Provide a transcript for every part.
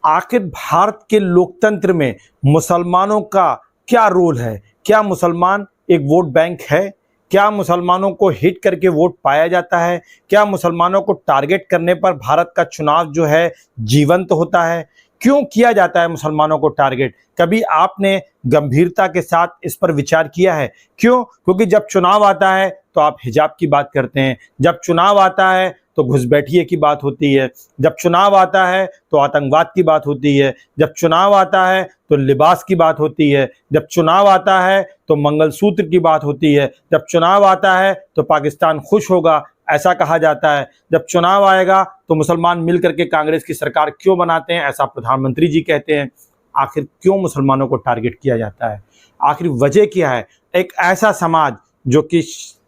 आखिर भारत के लोकतंत्र में मुसलमानों का क्या रोल है? क्या मुसलमान एक वोट बैंक है? क्या मुसलमानों को हिट करके वोट पाया जाता है? क्या मुसलमानों को टारगेट करने पर भारत का चुनाव जो है जीवंत होता है? क्यों किया जाता है मुसलमानों को टारगेट? कभी आपने गंभीरता के साथ इस पर विचार किया है? क्यों? क्योंकि जब चुनाव आता है तो आप हिजाब की बात करते हैं, जब चुनाव आता है तो घुसपैठिए की बात होती है, जब चुनाव आता है तो आतंकवाद की बात होती है, जब चुनाव आता है तो लिबास की बात होती है, जब चुनाव आता है तो मंगलसूत्र की बात होती है, जब चुनाव आता है तो पाकिस्तान खुश होगा ऐसा कहा जाता है, जब चुनाव आएगा तो मुसलमान मिलकर के कांग्रेस की सरकार क्यों बनाते हैं ऐसा प्रधानमंत्री जी कहते हैं। आखिर क्यों मुसलमानों को टारगेट किया जाता है? आखिर वजह क्या है? एक ऐसा समाज जो कि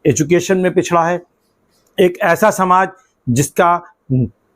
एजुकेशन में पिछड़ा है, एक ऐसा समाज जिसका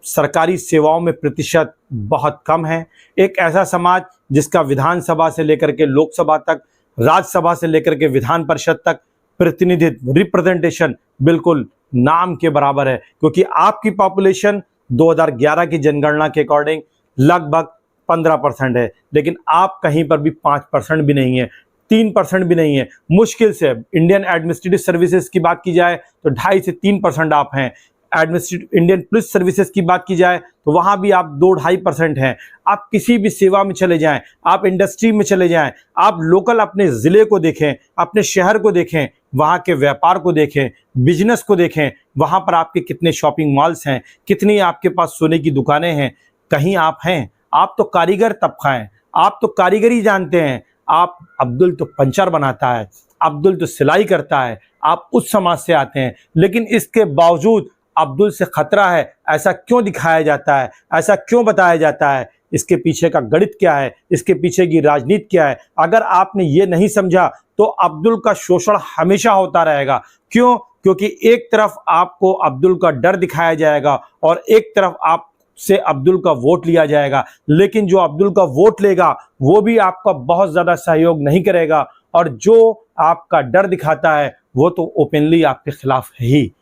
सरकारी सेवाओं में प्रतिशत बहुत कम है, एक ऐसा समाज जिसका विधानसभा से लेकर के लोकसभा तक, राज्यसभा से लेकर के विधान परिषद तक प्रतिनिधित्व रिप्रेजेंटेशन बिल्कुल नाम के बराबर है, क्योंकि आपकी पॉपुलेशन 2011 की जनगणना के अकॉर्डिंग लगभग 15% है, लेकिन आप कहीं पर भी 5% भी नहीं है, 3% भी नहीं है। मुश्किल से इंडियन एडमिनिस्ट्रेटिव सर्विसेज की बात की जाए तो 2.5 से 3% आप हैं। एडमिनिस्ट्रेटिव इंडियन पुलिस सर्विसेज की बात की जाए तो वहां भी आप 2-2.5% हैं। आप किसी भी सेवा में चले जाएं, आप इंडस्ट्री में चले जाएं, आप लोकल अपने ज़िले को देखें, अपने शहर को देखें, वहाँ के व्यापार को देखें, बिजनेस को देखें, वहाँ पर आपके कितने शॉपिंग मॉल्स हैं, कितनी आपके पास सोने की दुकानें हैं। कहीं आप हैं? आप तो कारीगर तबका हैं, आप तो कारीगरी जानते हैं। आप अब्दुल तो पंचर बनाता है, अब्दुल तो सिलाई करता है, आप उस समाज से आते हैं, लेकिन इसके बावजूद अब्दुल से खतरा है ऐसा क्यों दिखाया जाता है? ऐसा क्यों बताया जाता है? इसके पीछे का गणित क्या है? इसके पीछे की राजनीति क्या है? अगर आपने ये नहीं समझा तो अब्दुल का शोषण हमेशा होता रहेगा। क्यों? क्योंकि एक तरफ आपको अब्दुल का डर दिखाया जाएगा और एक तरफ आप से अब्दुल का वोट लिया जाएगा, लेकिन जो अब्दुल का वोट लेगा वो भी आपका बहुत ज्यादा सहयोग नहीं करेगा, और जो आपका डर दिखाता है वो तो ओपनली आपके खिलाफ है ही।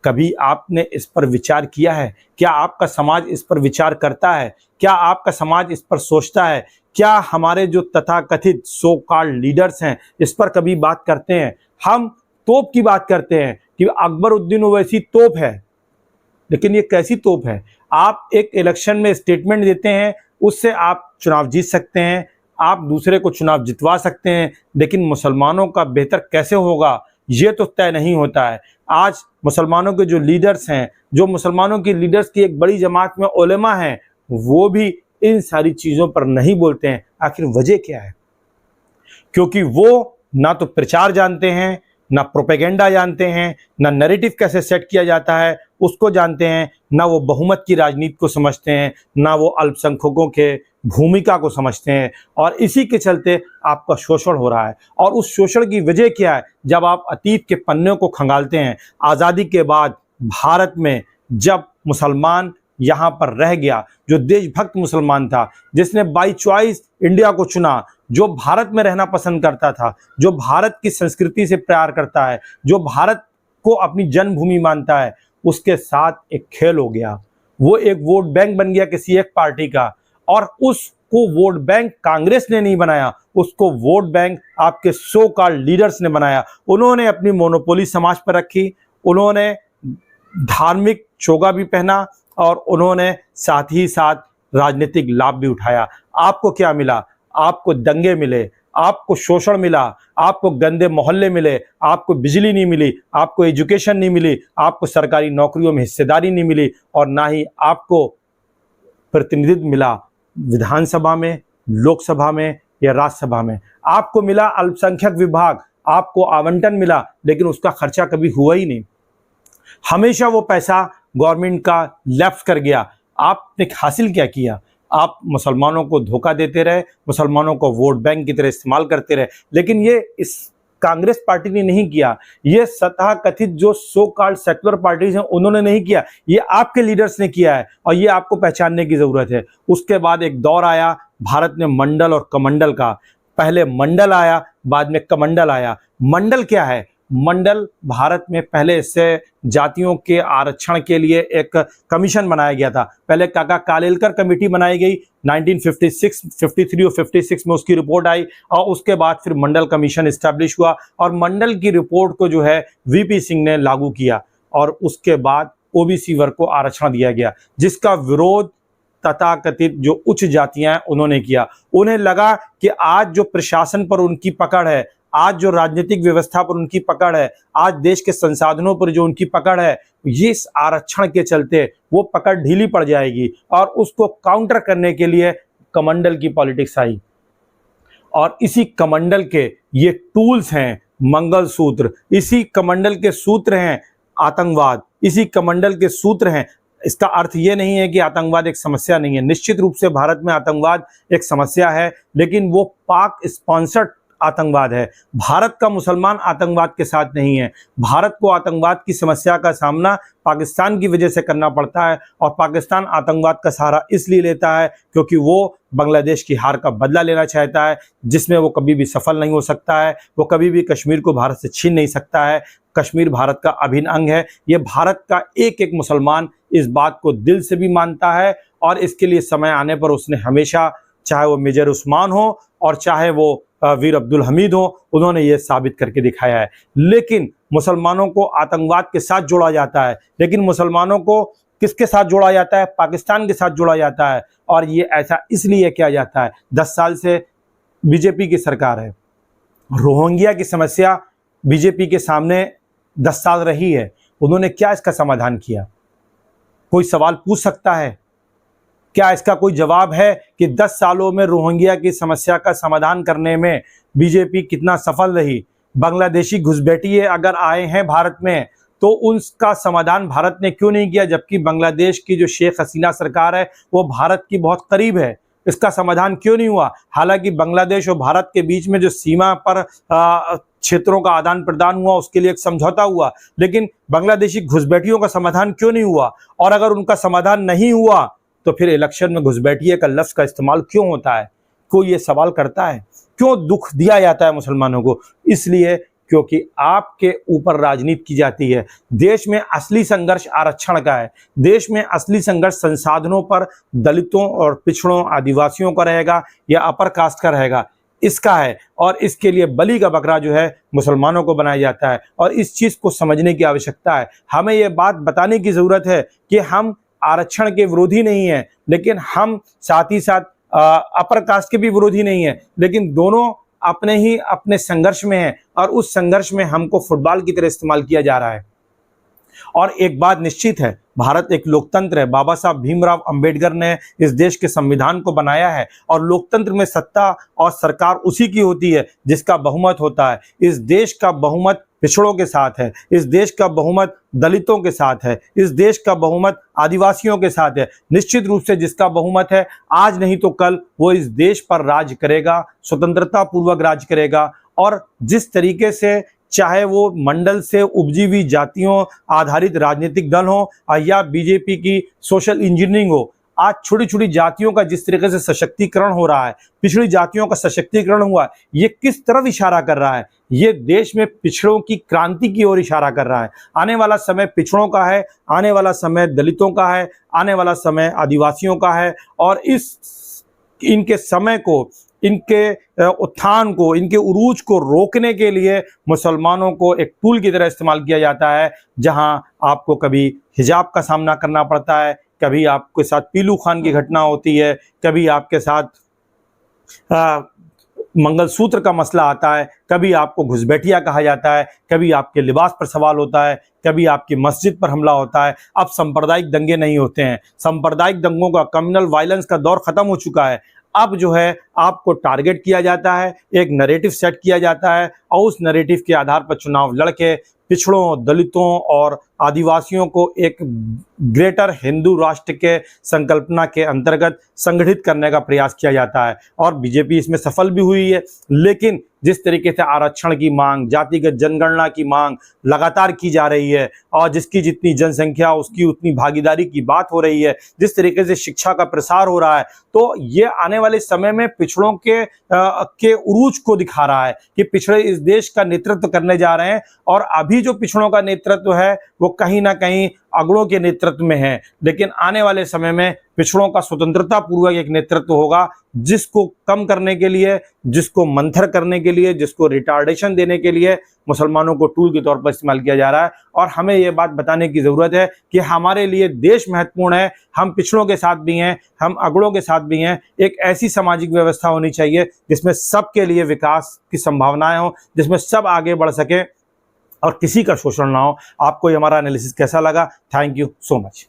कभी आपने इस पर विचार किया है? क्या आपका समाज इस पर विचार करता है? क्या आपका समाज इस पर सोचता है? क्या हमारे जो तथाकथित सो कॉल्ड लीडर्स हैं इस पर कभी बात करते हैं? हम तोप की बात करते हैं कि अकबरुद्दीन ओवैसी तोप है, लेकिन ये कैसी तोप है? आप एक इलेक्शन में स्टेटमेंट देते हैं, उससे आप चुनाव जीत सकते हैं, आप दूसरे को चुनाव जितवा सकते हैं, लेकिन मुसलमानों का बेहतर कैसे होगा ये तो तय नहीं होता है। आज मुसलमानों के जो लीडर्स हैं, जो मुसलमानों की लीडर्स की एक बड़ी जमात में उलेमा हैं, वो भी इन सारी चीज़ों पर नहीं बोलते हैं। आखिर वजह क्या है? क्योंकि वो ना तो प्रचार जानते हैं, ना प्रोपेगेंडा जानते हैं, ना नैरेटिव कैसे सेट किया जाता है उसको जानते हैं, ना वो बहुमत की राजनीति को समझते हैं, ना वो अल्पसंख्यकों के भूमिका को समझते हैं, और इसी के चलते आपका शोषण हो रहा है। और उस शोषण की वजह क्या है? जब आप अतीत के पन्ने को खंगालते हैं, आज़ादी के बाद भारत में जब मुसलमान यहाँ पर रह गया, जो देशभक्त मुसलमान था, जिसने बाई चॉइस इंडिया को चुना, जो भारत में रहना पसंद करता था, जो भारत की संस्कृति से प्यार करता है, जो भारत को अपनी जन्मभूमि मानता है, उसके साथ एक खेल हो गया। वो एक वोट बैंक बन गया किसी एक पार्टी का, और उसको वोट बैंक कांग्रेस ने नहीं बनाया, उसको वोट बैंक आपके सो कॉल्ड लीडर्स ने बनाया। उन्होंने अपनी मोनोपोली समाज पर रखी, उन्होंने धार्मिक चोगा भी पहना, और उन्होंने साथ ही साथ राजनीतिक लाभ भी उठाया। आपको क्या मिला? आपको दंगे मिले, आपको शोषण मिला, आपको गंदे मोहल्ले मिले, आपको बिजली नहीं मिली, आपको एजुकेशन नहीं मिली, आपको सरकारी नौकरियों में हिस्सेदारी नहीं मिली, और ना ही आपको प्रतिनिधित्व मिला विधानसभा में, लोकसभा में या राज्यसभा में। आपको मिला अल्पसंख्यक विभाग, आपको आवंटन मिला, लेकिन उसका खर्चा कभी हुआ ही नहीं। हमेशा वो पैसा गवर्नमेंट का लेफ्ट कर गया। आपने हासिल क्या किया? आप मुसलमानों को धोखा देते रहे, मुसलमानों को वोट बैंक की तरह इस्तेमाल करते रहे, लेकिन ये इस कांग्रेस पार्टी ने नहीं किया, ये सतह कथित जो सो कॉल्ड सेक्युलर पार्टीज हैं उन्होंने नहीं किया, ये आपके लीडर्स ने किया है, और ये आपको पहचानने की जरूरत है। उसके बाद एक दौर आया भारत में मंडल और कमंडल का। पहले मंडल आया, बाद में कमंडल आया। मंडल क्या है? मंडल भारत में पहले से जातियों के आरक्षण के लिए एक कमीशन बनाया गया था। पहले काका कालेलकर कमेटी बनाई गई 1956, 53 और 56 में उसकी रिपोर्ट आई और उसके बाद फिर मंडल कमीशन एस्टैब्लिश हुआ और मंडल की रिपोर्ट को जो है वीपी सिंह ने लागू किया और उसके बाद ओबीसी वर्ग को आरक्षण दिया गया, जिसका विरोध तथाकथित जो उच्च जातियां उन्होंने किया। उन्हें लगा कि आज जो प्रशासन पर उनकी पकड़ है, आज जो राजनीतिक व्यवस्था पर उनकी पकड़ है, आज देश के संसाधनों पर जो उनकी पकड़ है, ये इस आरक्षण के चलते वो पकड़ ढीली पड़ जाएगी और उसको काउंटर करने के लिए कमंडल की पॉलिटिक्स आई। और इसी कमंडल के ये टूल्स हैं मंगलसूत्र, इसी कमंडल के सूत्र हैं आतंकवाद, इसी कमंडल के सूत्र हैं। इसका अर्थ ये नहीं है कि आतंकवाद एक समस्या नहीं है, निश्चित रूप से भारत में आतंकवाद एक समस्या है, लेकिन वो पाक स्पॉन्सर्ड आतंकवाद है। भारत का मुसलमान आतंकवाद के साथ नहीं है। भारत को आतंकवाद की समस्या का सामना पाकिस्तान की वजह से करना पड़ता है और पाकिस्तान आतंकवाद का सहारा इसलिए लेता है क्योंकि वो बांग्लादेश की हार का बदला लेना चाहता है, जिसमें वो कभी भी सफल नहीं हो सकता है। वो कभी भी कश्मीर को भारत से छीन नहीं सकता है। कश्मीर भारत का अभिन्न अंग है। ये भारत का एक एक मुसलमान इस बात को दिल से भी मानता है और इसके लिए समय आने पर उसने हमेशा, चाहे वो मेजर उस्मान हो और चाहे वो वीर अब्दुल हमीद हो, उन्होंने ये साबित करके दिखाया है। लेकिन मुसलमानों को आतंकवाद के साथ जोड़ा जाता है, लेकिन मुसलमानों को किसके साथ जोड़ा जाता है? पाकिस्तान के साथ जोड़ा जाता है। और ये ऐसा इसलिए किया जाता है, 10 साल से बीजेपी की सरकार है। रोहिंग्या की समस्या बीजेपी के सामने 10 साल रही है, उन्होंने क्या इसका समाधान किया? कोई सवाल पूछ सकता है? क्या इसका कोई जवाब है कि 10 सालों में रोहिंग्या की समस्या का समाधान करने में बीजेपी कितना सफल रही? बांग्लादेशी घुसपैठिए अगर आए हैं भारत में तो उनका समाधान भारत ने क्यों नहीं किया, जबकि बांग्लादेश की जो शेख हसीना सरकार है वो भारत की बहुत करीब है। इसका समाधान क्यों नहीं हुआ? हालांकि बांग्लादेश और भारत के बीच में जो सीमा पर क्षेत्रों का आदान प्रदान हुआ उसके लिए एक समझौता हुआ, लेकिन बांग्लादेशी घुसपैठियों का समाधान क्यों नहीं हुआ? और अगर उनका समाधान नहीं हुआ तो फिर इलेक्शन में घुसपैठिए का लफ्ज का इस्तेमाल क्यों होता है? कोई ये सवाल करता है? क्यों दुख दिया जाता है मुसलमानों को? इसलिए क्योंकि आपके ऊपर राजनीति की जाती है। देश में असली संघर्ष आरक्षण का है। देश में असली संघर्ष संसाधनों पर दलितों और पिछड़ों आदिवासियों का रहेगा या अपर कास्ट का रहेगा, इसका है। और इसके लिए बलि का बकरा जो है मुसलमानों को बनाया जाता है और इस चीज़ को समझने की आवश्यकता है। हमें ये बात बताने की ज़रूरत है कि हम आरक्षण के विरोधी नहीं है, लेकिन हम साथ ही साथ अपर कास्ट के भी विरोधी नहीं है, लेकिन दोनों अपने संघर्ष में है और उस संघर्ष में हमको फुटबॉल की तरह इस्तेमाल किया जा रहा है। और एक बात निश्चित है, भारत एक लोकतंत्र है। बाबा साहब भीमराव अंबेडकर ने इस देश के संविधान को बनाया है और लोकतंत्र में सत्ता और सरकार उसी की होती है जिसका बहुमत होता है। इस देश का बहुमत पिछड़ों के साथ है, इस देश का बहुमत दलितों के साथ है, इस देश का बहुमत आदिवासियों के साथ है। निश्चित रूप से जिसका बहुमत है, आज नहीं तो कल वो इस देश पर राज करेगा, स्वतंत्रता पूर्वक राज करेगा। और जिस तरीके से चाहे वो मंडल से उपजी हुई जातियों आधारित राजनीतिक दल हो या बीजेपी की सोशल इंजीनियरिंग हो, आज छोटी छोटी जातियों का जिस तरीके से सशक्तिकरण हो रहा है, पिछड़ी जातियों का सशक्तिकरण हुआ, ये किस तरफ इशारा कर रहा है? ये देश में पिछड़ों की क्रांति की ओर इशारा कर रहा है। आने वाला समय पिछड़ों का है, आने वाला समय दलितों का है, आने वाला समय आदिवासियों का है। और इनके समय को, इनके उत्थान को, इनके उरूज को रोकने के लिए मुसलमानों को एक टूल की तरह इस्तेमाल किया जाता है, जहां आपको कभी हिजाब का सामना करना पड़ता है, कभी आपके साथ पीलू खान की घटना होती है, कभी आपके साथ मंगलसूत्र का मसला आता है, कभी आपको घुसपैठिया कहा जाता है, कभी आपके लिबास पर सवाल होता है, कभी आपकी मस्जिद पर हमला होता है। अब सांप्रदायिक दंगे नहीं होते हैं। सांप्रदायिक दंगों का, कम्युनल वायलेंस का दौर खत्म हो चुका है। अब जो है आपको टारगेट किया जाता है, एक नैरेटिव सेट किया जाता है और उस नैरेटिव के आधार पर चुनाव लड़के पिछड़ों, दलितों और आदिवासियों को एक ग्रेटर हिंदू राष्ट्र के संकल्पना के अंतर्गत संगठित करने का प्रयास किया जाता है और बीजेपी इसमें सफल भी हुई है। लेकिन जिस तरीके से आरक्षण की मांग, जातिगत जनगणना की मांग लगातार की जा रही है और जिसकी जितनी जनसंख्या उसकी उतनी भागीदारी की बात हो रही है, जिस तरीके से शिक्षा का प्रसार हो रहा है, तो ये आने वाले समय में पिछड़ों के उरूज को दिखा रहा है कि पिछड़े इस देश का नेतृत्व करने जा रहे हैं और अभी जो पिछड़ों का नेतृत्व है वो कहीं ना कहीं अगड़ों के नेतृत्व में है। लेकिन आने वाले समय में पिछड़ों का स्वतंत्रता पूर्वक एक नेतृत्व होगा, जिसको कम करने के लिए, जिसको मंथर करने के लिए, जिसको रिटार्डेशन देने के लिए मुसलमानों को टूल के तौर पर इस्तेमाल किया जा रहा है। और हमें ये बात बताने की जरूरत है कि हमारे लिए देश महत्वपूर्ण है, हम पिछड़ों के साथ भी हैं, हम अगड़ों के साथ भी हैं। एक ऐसी सामाजिक व्यवस्था होनी चाहिए जिसमें सबके लिए विकास की संभावनाएं हो, जिसमें सब आगे बढ़ सके और किसी का शोषण ना हो। आपको ये हमारा एनालिसिस कैसा लगा? Thank you so much.